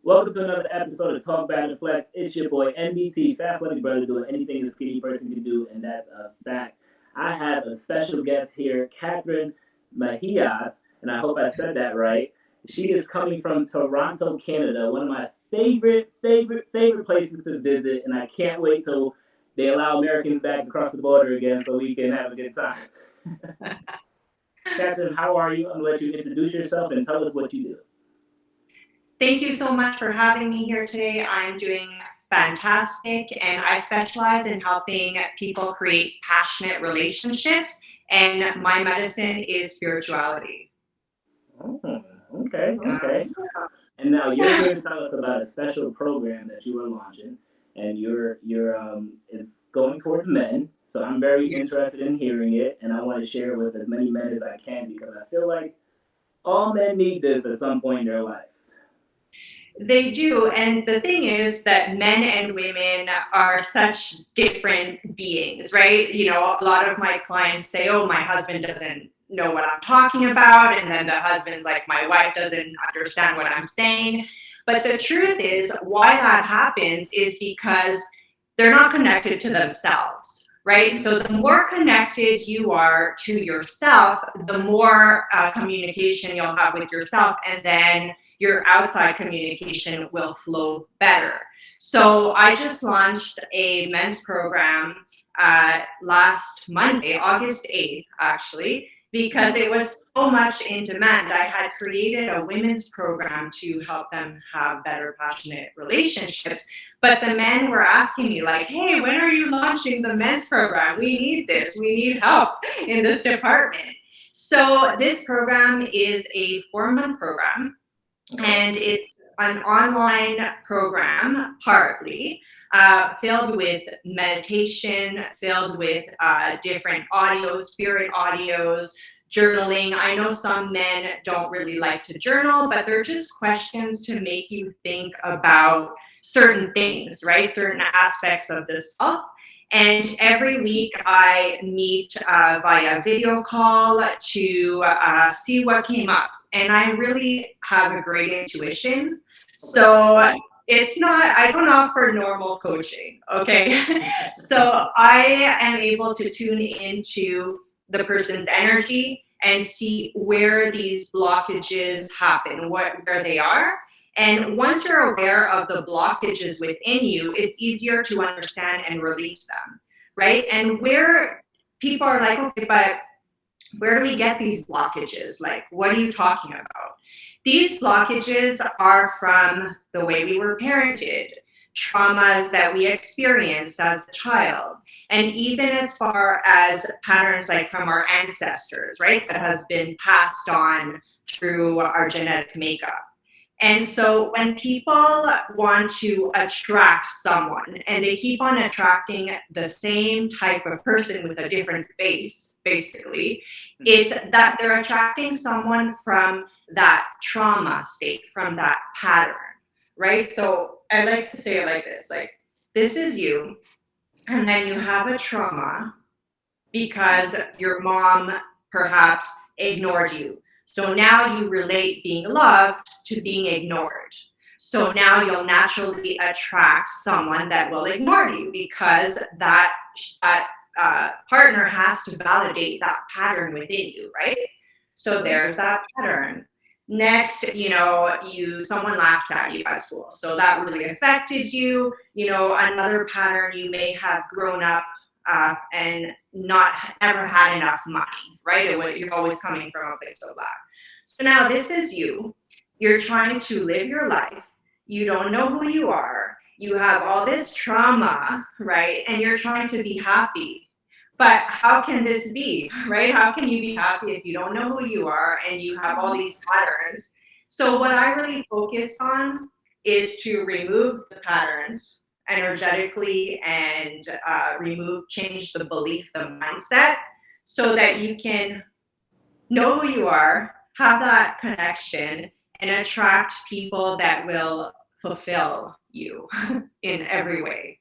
Welcome to another episode of Talk Bad and Flex. It's your boy MBT, Fat Funny Brother, doing anything a skinny person can do, and that's a fact. I have a special guest here, Kathryne Mejias, and I hope I said that right. She is coming from Toronto, Canada, one of my favorite places to visit, and I can't wait till they allow Americans back across the border again so we can have a good time. Kathryne, how are you? I'm gonna let you introduce yourself and tell us what you do. Thank you so much for having me here today. I'm doing fantastic, and I specialize in helping people create passionate relationships, and my medicine is spirituality. Oh, okay. And now you're here to tell us about a special program that you are launching, and you're it's going towards men. So I'm very interested in hearing it, and I want to share it with as many men as I can because I feel like all men need this at some point in their life. They do, and the thing is that men and women are such different beings, right? A lot of my clients say, oh, my husband doesn't know what I'm talking about, and then the husband's like, my wife doesn't understand what I'm saying. But the truth is, why that happens is because they're not connected to themselves, right? So the more connected you are to yourself, the more communication you'll have with yourself, and then your outside communication will flow better. So I just launched a men's program last Monday, August 8th, actually, because it was so much in demand. I had created a women's program to help them have better, passionate relationships. But the men were asking me, like, hey, when are you launching the men's program? We need this. We need help in this department. So this program is a 4-month program, and it's an online program partly filled with meditation, filled with different audios, spirit audios, journaling. I know some men don't really like to journal, but they're just questions to make you think about certain things, right? Certain aspects of the self. And every week I meet via video call to see what came up. And I really have a great intuition. Okay. So it's not, I don't offer normal coaching, okay? So I am able to tune into the person's energy and see where these blockages happen, where they are. And once you're aware of the blockages within you, it's easier to understand and release them, right? And where people are like, okay, but where do we get these blockages? Like, what are you talking about? These blockages are from the way we were parented, traumas that we experienced as a child, and even as far as patterns like from our ancestors, right, that has been passed on through our genetic makeup. And so when people want to attract someone and they keep on attracting the same type of person with a different face, basically, it's that they're attracting someone from that trauma state, from that pattern, right? So I like to say it like this is you, and then you have a trauma because your mom perhaps ignored you. So now you relate being loved to being ignored. So now you'll naturally attract someone that will ignore you because that partner has to validate that pattern within you, right? So there's that pattern. Next, someone laughed at you at school, so that really affected you. Another pattern, you may have grown up and not ever had enough money, right? You're always coming from a place of lack. So now this is you. You're trying to live your life. You don't know who you are. You have all this trauma, right? And you're trying to be happy. But how can this be, right? How can you be happy if you don't know who you are and you have all these patterns? So what I really focus on is to remove the patterns energetically and change the belief, the mindset, so that you can know who you are, have that connection, and attract people that will fulfill you in every way.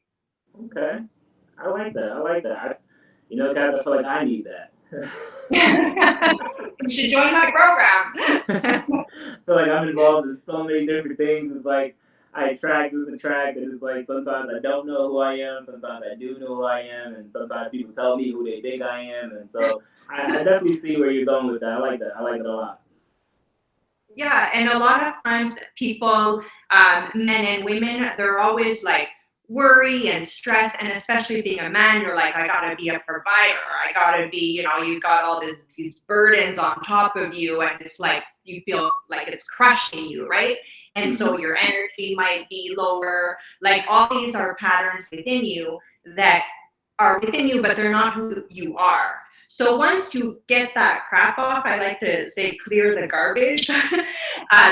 Okay. I like that. Guys, I feel like I need that. You should join my program. I feel like I'm involved in so many different things. It's like I attract this attract, and it's like sometimes I don't know who I am, sometimes I do know who I am, and sometimes people tell me who they think I am, and so I definitely see where you're going with that. I like that. I like it a lot. Yeah, and a lot of times people, men and women, they're always like worry and stress, and especially being a man, you're like, I gotta be a provider. I gotta be, you got all these burdens on top of you, and it's like you feel like it's crushing you, right? And so your energy might be lower. Like all these are patterns within you that are within you, but they're not who you are. So once you get that crap off, I like to say clear the garbage,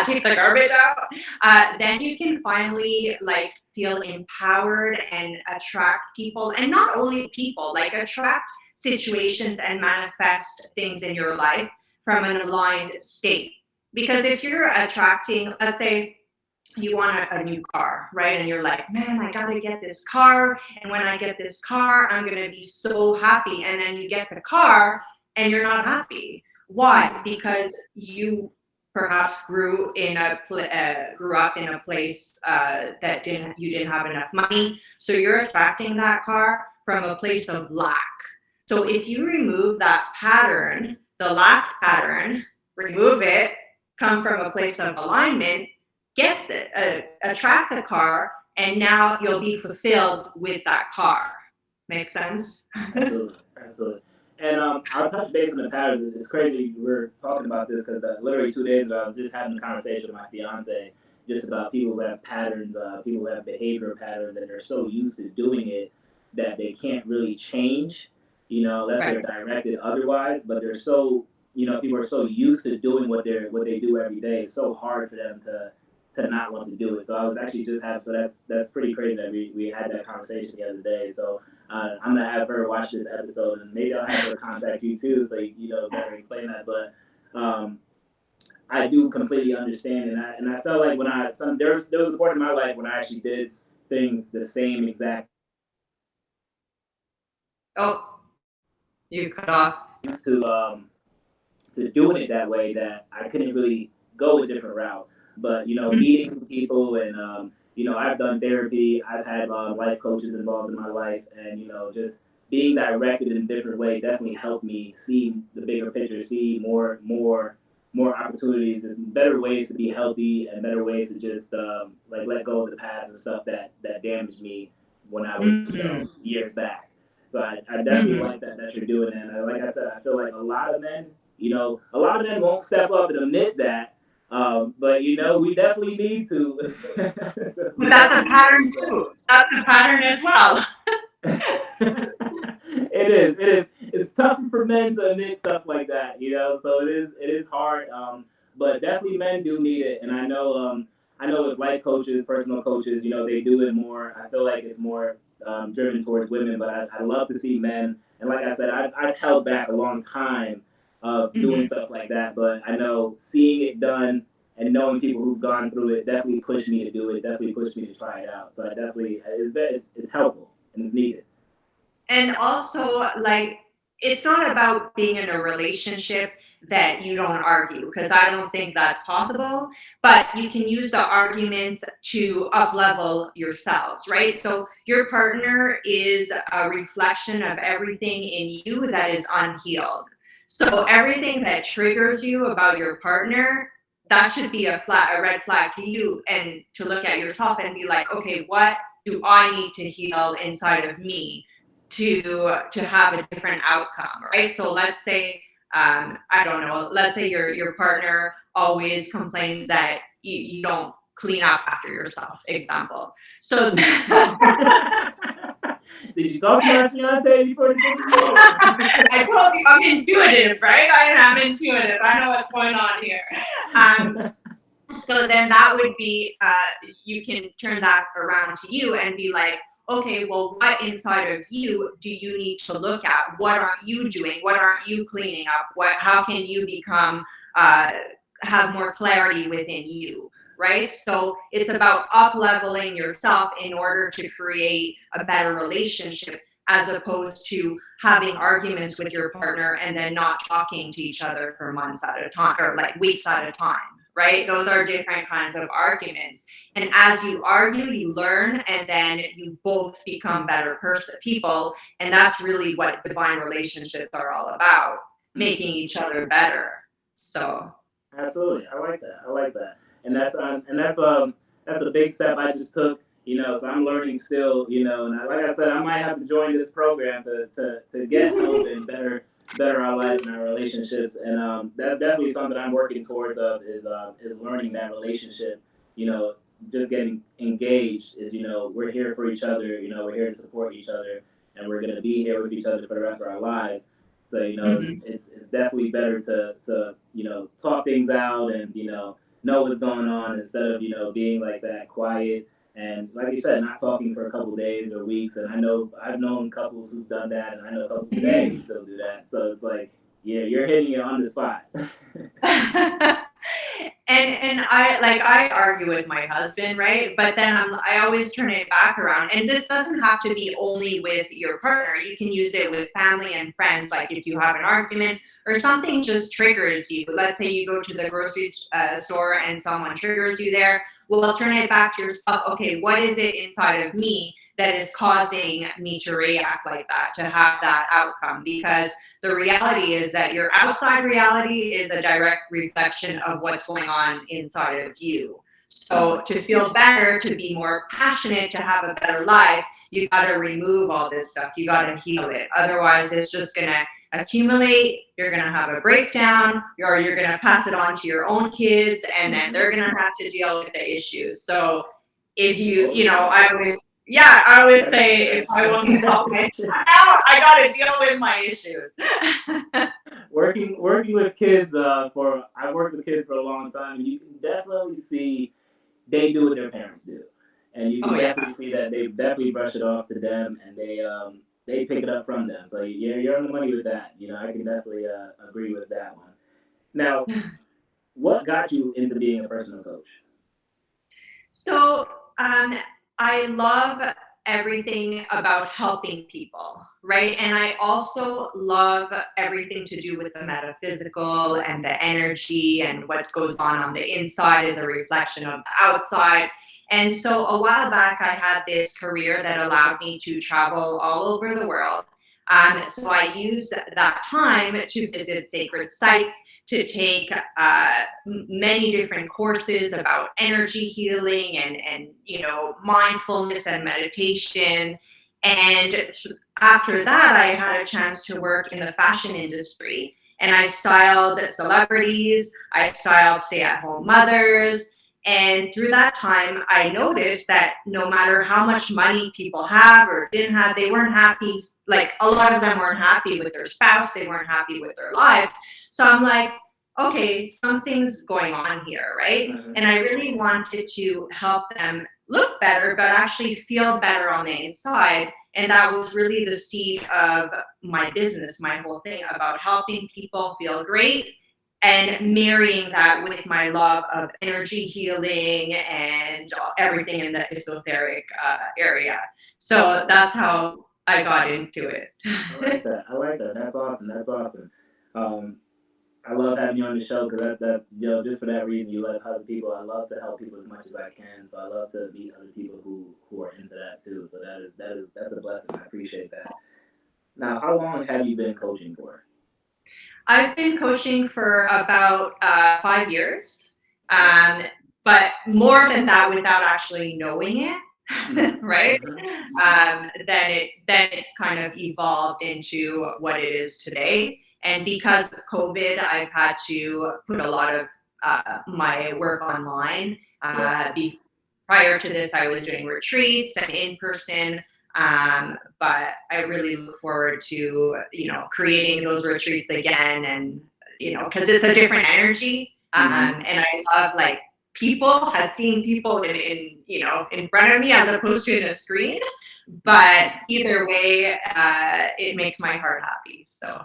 take the garbage out, then you can finally like feel empowered and attract people, and not only people, like attract situations and manifest things in your life from an aligned state. Because if you're attracting, let's say you want a new car, right? And you're like, man, I gotta get this car. And when I get this car, I'm gonna be so happy. And then you get the car and you're not happy. Why? Because you perhaps grew up in a place that you didn't have enough money. So you're attracting that car from a place of lack. So if you remove that pattern, the lack pattern, remove it, come from a place of alignment, attract the car, and now you'll be fulfilled with that car. Make sense? Absolutely, absolutely. And I'll touch base on the patterns. It's crazy we're talking about this because literally 2 days ago I was just having a conversation with my fiance just about people who have patterns, people who have behavioral patterns, and they're so used to doing it that they can't really change. Unless Right. they're directed otherwise. But they're so people are so used to doing what they do every day. It's so hard for them to not want to do it. So I was actually just having so that's pretty crazy that we had that conversation the other day. So I'm gonna have her watch this episode, and maybe I'll have her contact you too, so better explain that. But I do completely understand, and I felt like when there was a point in my life when I actually did things the same exact Oh, you cut off. used to doing it that way that I couldn't really go a different route. But meeting people and I've done therapy. I've had life coaches involved in my life, and just being directed in a different way definitely helped me see the bigger picture, see more opportunities, just better ways to be healthy and better ways to just like let go of the past and stuff that damaged me when I was years back. So I definitely like that you're doing that. And like I said, I feel like a lot of men won't step up and admit that. But we definitely need to. But that's a pattern too. That's a pattern as well. It is. It is. It's tough for men to admit stuff like that. So it is hard. But definitely men do need it, and I know. I know with life coaches, personal coaches, they do it more. I feel like it's more driven towards women, but I love to see men. And like I said, I've held back a long time of doing stuff like that. But I know seeing it done and knowing people who've gone through it definitely pushed me to do it. Definitely pushed me to try it out. So I definitely it's helpful and it's needed. And also, like, it's not about being in a relationship that you don't argue, because I don't think that's possible. But you can use the arguments to up level yourselves, right? So your partner is a reflection of everything in you that is unhealed. So everything that triggers you about your partner, that should be a red flag to you, and to look at yourself and be like, okay, what do I need to heal inside of me to have a different outcome, right? So let's say, I don't know, let's say your partner always complains that you don't clean up after yourself, example. So Did you talk to my fiance before the interview? I told you I'm intuitive, right? I'm intuitive. I know what's going on here. So then that would be, you can turn that around to you and be like, okay, well, what inside of you do you need to look at? What are you doing? What aren't you cleaning up? How can you become, have more clarity within you, right? So it's about up leveling yourself in order to create a better relationship, as opposed to having arguments with your partner and then not talking to each other for months at a time, or like weeks at a time. right? Those are different kinds of arguments. And as you argue, you learn, and then you both become better people. And that's really what divine relationships are all about, making each other better. So Absolutely, I like that. I like that, and that's a big step I just took. So I'm learning still. And like I said, I might have to join this program to get help and better our lives and our relationships. And that's definitely something I'm working towards. Is learning that relationship. You know, just getting engaged is we're here for each other. We're here to support each other, and we're gonna be here with each other for the rest of our lives. So mhm. it's definitely better to talk things out and know what's going on instead of being like that quiet and like you said not talking for a couple days or weeks. And I know I've known couples who've done that, and I know couples today who still do that. So it's like yeah, you're hitting it on the spot. And I argue with my husband, right? But then I always turn it back around. And this doesn't have to be only with your partner. You can use it with family and friends. Like if you have an argument or something just triggers you. Let's say you go to the grocery store and someone triggers you there. Well, turn it back to yourself. Okay, what is it inside of me that is causing me to react like that, to have that outcome? Because the reality is that your outside reality is a direct reflection of what's going on inside of you. So to feel better, to be more passionate, to have a better life, you got to remove all this stuff. You got to heal it. Otherwise, it's just going to accumulate. You're going to have a breakdown, or you're going to pass it on to your own kids, and then they're going to have to deal with the issues. So if I always say if I want to help it, now I got to deal with my issues. Working with kids for I worked with kids for a long time, and you can definitely see they do what their parents do, and you can Oh yeah. definitely see that they definitely brush it off to them, and they pick it up from them. So you're on the money with that. I can definitely agree with that one. Now, what got you into being a personal coach? So um, I love everything about helping people, right? And I also love everything to do with the metaphysical and the energy and what goes on the inside is a reflection of the outside. And so a while back, I had this career that allowed me to travel all over the world. So I used that time to visit sacred sites, to take many different courses about energy healing and mindfulness and meditation. And after that, I had a chance to work in the fashion industry, and I styled celebrities, I styled stay-at-home mothers. And through that time, I noticed that no matter how much money people have or didn't have, they weren't happy. Like a lot of them weren't happy with their spouse, they weren't happy with their lives. So I'm like, okay, something's going on here, right? Mm-hmm. And I really wanted to help them look better, but actually feel better on the inside. And that was really the seed of my business, my whole thing about helping people feel great and marrying that with my love of energy healing and everything in the esoteric area. So that's how I got into it. I like that. I like that. That's awesome. That's awesome. Um, I love having you on the show because that just for that reason you love other people. I love to help people as much as I can, so I love to meet other people who are into that too. So that's a blessing. I appreciate that. Now, how long have you been coaching for? I've been coaching for about 5 years, Okay. um, but more than that without actually knowing Mm-hmm. it, right? Mm-hmm. Then it kind of evolved into what it is today. And because of COVID, I've had to put a lot of my work online. Yeah. Prior to this, I was doing retreats and in person. But I really look forward to creating those retreats again, and because it's a different energy, Mm-hmm. and I love like people has seen people in front of me as opposed to in a screen. But either way, it makes my heart happy. So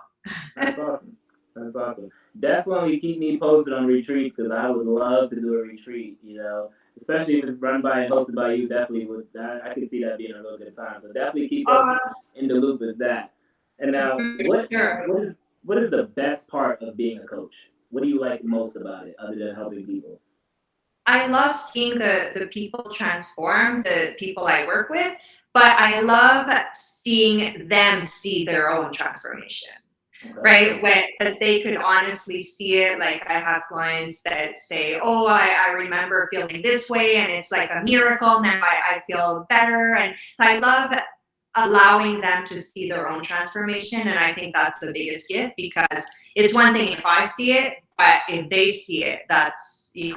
That's awesome. That's awesome. Definitely keep me posted on retreats because I would love to do a retreat. Especially if it's run by and hosted by you. Definitely would. I could see that being a real good time. So definitely keep us uh, in the loop with that. And now, for what sure. what is what is the best part of being a coach? What do you like most about it, other than helping people? I love seeing the people transform, the people I work with, but I love seeing them see their own transformation. Okay. Right? When because they could honestly see it. Like I have clients that say, "Oh, I remember feeling this way, and it's like a miracle. Now I feel better." And so I love allowing them to see their own transformation, and I think that's the biggest gift because it's one thing if I see it, but if they see it, that's the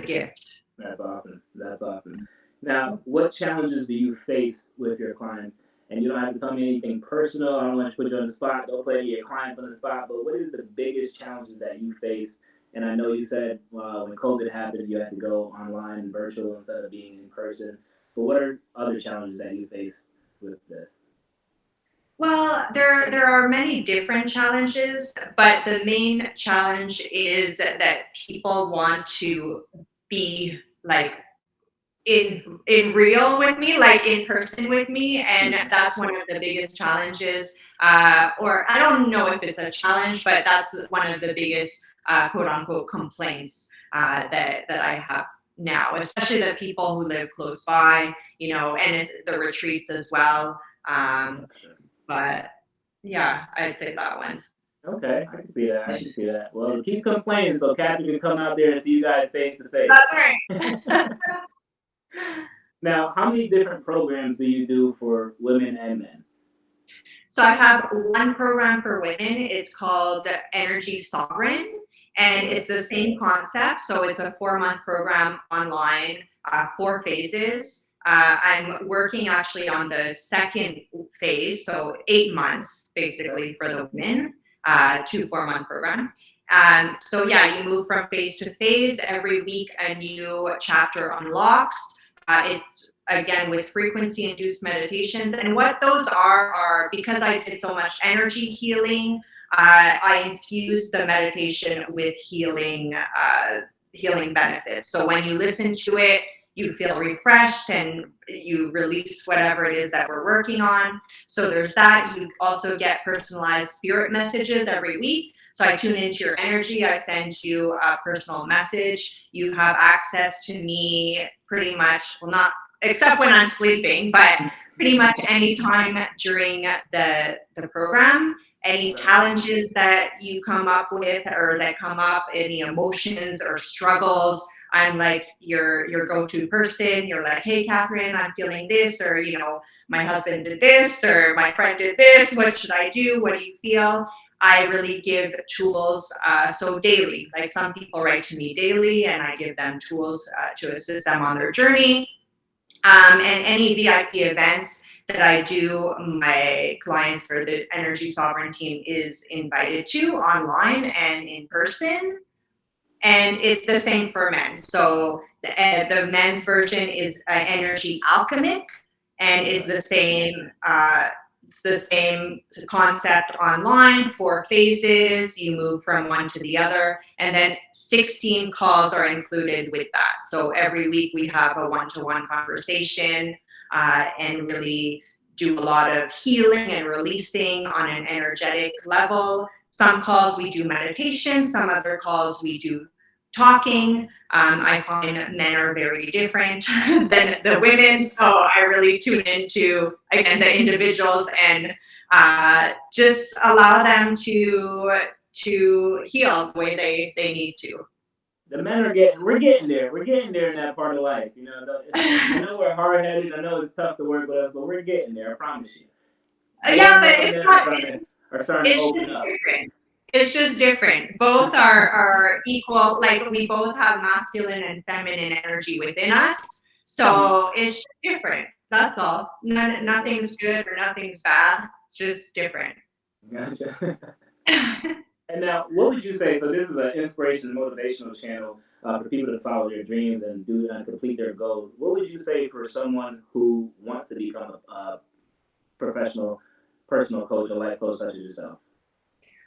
gift. That's awesome. That's awesome. Now, what challenges do you face with your clients? And you don't have to tell me anything personal. I don't want to put you on the spot. Don't put any of your clients on the spot. But what is the biggest challenges that you face? And I know you said when COVID happened, you had to go online and virtual instead of being in person. But what are other challenges that you face with this? Well, there are many different challenges, but the main challenge is that people want to be like in real with me, like in person with me, and that's one of the biggest challenges. Or I don't know if it's a challenge, but that's one of the biggest quote unquote complaints that I have now, especially the people who live close by, and it's the retreats as well. But yeah, I'd say that one. Okay, I can see that. I can see that. Well, keep complaining so Kathy can come out there and see you guys face to face. That's right. Now, how many different programs do you do for women and men? So I have one program for women. It's called Energy Sovereign, and it's the same concept. So it's a 4-month program online, 4 phases. I'm working actually on the second phase, so 8 months basically for the women, 2 4-month program. So yeah, you move from phase to phase. Every week, a new chapter unlocks. It's again with frequency induced meditations, and what those are because I did so much energy healing, I infused the meditation with healing benefits. So when you listen to it, you feel refreshed and you release whatever it is that we're working on. So there's that. You also get personalized spirit messages every week. So I tune into your energy. I send you a personal message. You have access to me pretty much, well, not except when I'm sleeping, but pretty much any time during the program. Any challenges that you come up with or that come up, any emotions or struggles, I'm like your go-to person. You're like, hey, Kathryne, I'm feeling this, or my husband did this, or my friend did this. What should I do? What do you feel? I really give tools. So daily, like some people write to me daily, and I give them tools to assist them on their journey. And any VIP events that I do, my clients for the Energy Sovereign team is invited to online and in person. And it's the same for men. So the men's version is Energy Alchemic, and is the same. It's the same concept online. 4 phases. You move from one to the other, and then 16 calls are included with that. So every week we have a one-to-one conversation and really do a lot of healing and releasing on an energetic level. Some calls we do meditation. Some other calls we do talking. I find men are very different than the women, so I really tune into again the individuals and just allow them to heal the way they need to. The men we're getting there. We're getting there in that part of life. I know we're hard headed. I know it's tough to work with us, but we're getting there. I promise you. Yeah, but More men are starting to it's open just up. different. It's just different. Both are equal. Like we both have masculine and feminine energy within us. So it's just different. That's all. Nothing's good or nothing's bad. It's just different. Gotcha. And now, what would you say? So this is an inspiration, motivational channel for people to follow their dreams and do and complete their goals. What would you say for someone who wants to become a professional personal coach or life coach such as yourself?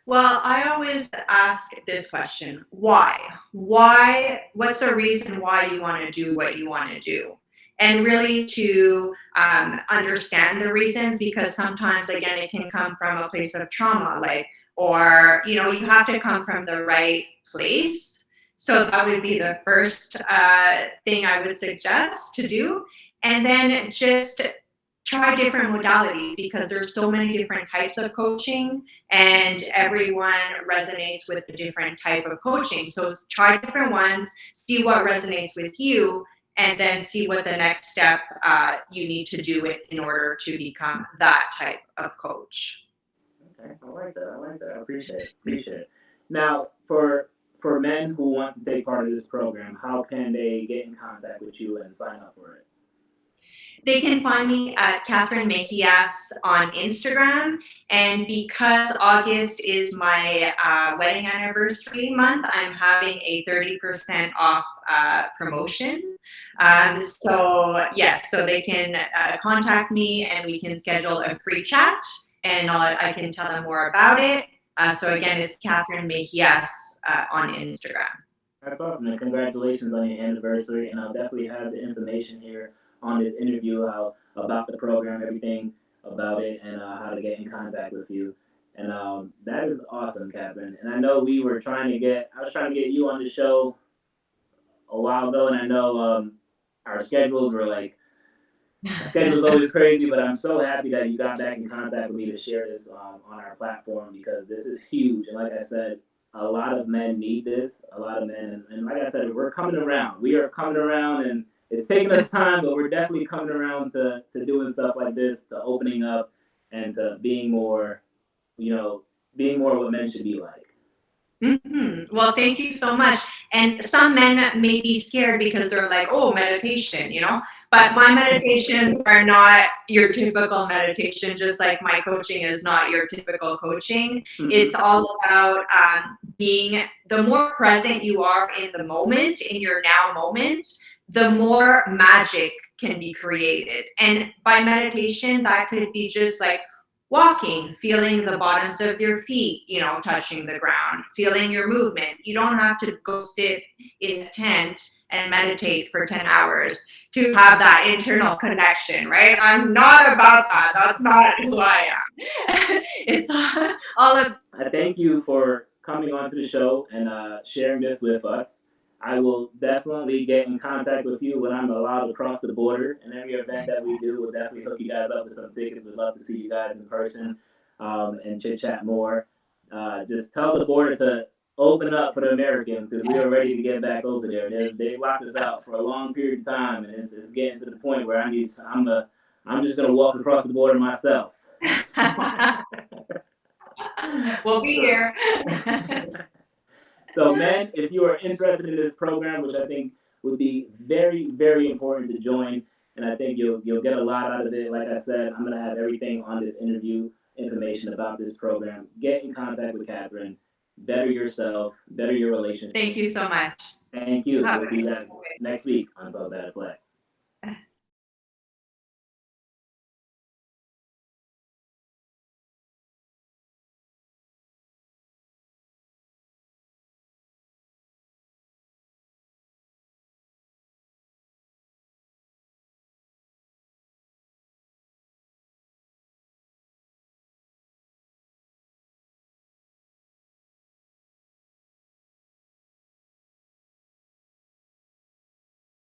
Well, I always ask this question: why? Why? What's the reason why you want to do what you want to do? And really to understand the reasons, because sometimes, again, it can come from a place of trauma. Like, or you have to come from the right place. So that would be the first thing I would suggest to do. And then just try different modalities, because there's so many different types of coaching and everyone resonates with a different type of coaching. So try different ones, see what resonates with you, and then see what the next step you need to do in order to become that type of coach. Okay, I like that. I like that. I appreciate it. Appreciate it. Now, for men who want to take part of this program, how can they get in contact with you and sign up for it? They can find me at Kathryne Mejias on Instagram. And because August is my wedding anniversary month, I'm having a 30% off promotion. So, yes, so they can contact me and we can schedule a free chat and I can tell them more about it. So, again, it's Kathryne Mejias on Instagram. That's awesome, and congratulations on your anniversary. And I'll definitely have the information here on this interview, how about the program, everything about it, and how to get in contact with you. And that is awesome, Kathryne. And I know I was trying to get you on the show a while ago, and I know our schedules were like, my schedule is always crazy, but I'm so happy that you got back in contact with me to share this on our platform, because this is huge. And like I said, a lot of men need this. A lot of men, and like I said, we're coming around. We are coming around, and it's taking us time, but we're definitely coming around to doing stuff like this, to opening up, and to being more, you know, being more what men should be like. Well, thank you so much. And some men may be scared because they're like, oh, meditation. But my meditations are not your typical meditation, just like my coaching is not your typical coaching. It's all about being, the more present you are in the moment, in your now moment, the more magic can be created. And by meditation, that could be just like walking, feeling the bottoms of your feet, touching the ground, feeling your movement. You don't have to go sit in a tent and meditate for 10 hours to have that internal connection, right? I'm not about that. That's not who I am. It's all of. I thank you for coming onto the show and sharing this with us. I will definitely get in contact with you when I'm allowed to cross the border. And every event that we do, we'll definitely hook you guys up with some tickets. We'd love to see you guys in person and chit chat more. Just tell the border to open up for the Americans, because we are ready to get back over there. They locked us out for a long period of time, and it's getting to the point where I'm just gonna walk across the border myself. We'll be here. So, men, if you are interested in this program, which I think would be very, very important to join, and I think you'll get a lot out of it. Like I said, I'm gonna have everything on this interview, information about this program. Get in contact with Kathryne. Better yourself. Better your relationship. Thank you so much. Thank you. We'll see you guys next week on Talk Bad Flex.